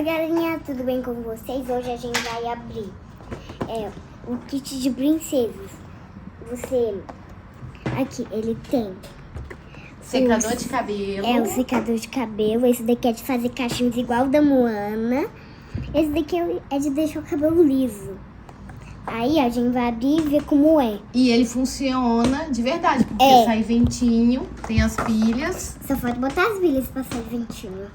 Oi, galerinha, tudo bem com vocês? Hoje a gente vai abrir o kit de princesas. Aqui, ele tem secador de cabelo. O secador de cabelo. Esse daqui é de fazer cachinhos igual o da Moana. Esse daqui é de deixar o cabelo liso. Aí a gente vai abrir e ver como é. E ele funciona de verdade, porque sai ventinho, tem as pilhas. Só falta botar as pilhas pra sair ventinho.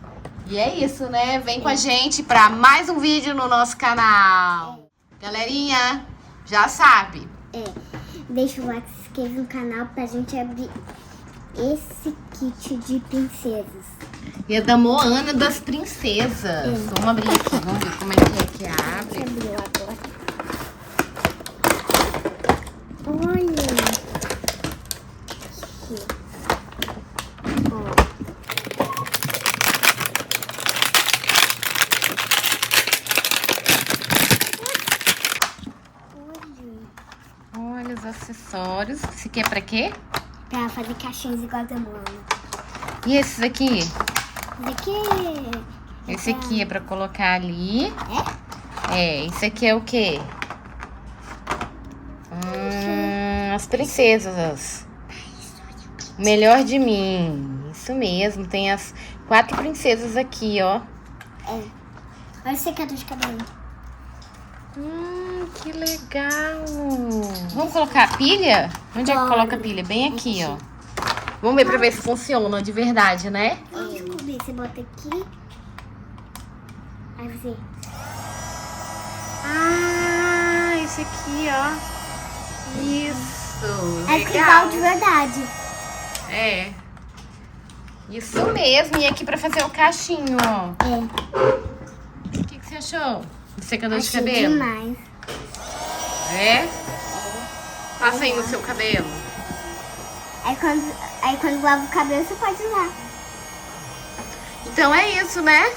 E é isso, né? Vem com a gente pra mais um vídeo no nosso canal. Galerinha, já sabe. Deixa o like, se inscreve no canal pra gente abrir esse kit de princesas. E é da Moana das princesas. Vamos abrir aqui, vamos ver como é que abre. Abriu agora. Olha. Aqui. Olha os acessórios. Esse aqui é pra quê? Pra fazer caixinhas igual da Moana. E esses aqui? Esse Esse aqui é pra colocar ali. Esse aqui é o quê? As princesas. Melhor de mim. Isso mesmo. Tem as 4 princesas aqui, ó. Olha o secador de cabelo. Que legal. Vamos colocar a pilha? Onde é que coloca a pilha? Bem aqui, ó. Vamos ver pra ver se funciona de verdade, né? Vamos descobrir. Você bota aqui. Aí você... Esse aqui, ó. Isso, é legal. igual de verdade. Isso mesmo. E aqui pra fazer o cachinho, ó. O que você achou? Do secador de cabelo? Demais. Passa aí no seu cabelo. Aí quando lava o cabelo, você pode usar. Então é isso, né?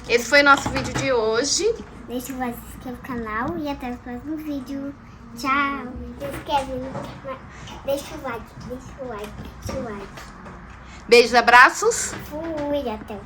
Esse foi o nosso vídeo de hoje. Deixa o like, se inscreve no canal e até o próximo vídeo. Tchau. Se inscreve no canal. Deixa o like, deixa o like, deixa o like. Beijos, abraços. Fui, até o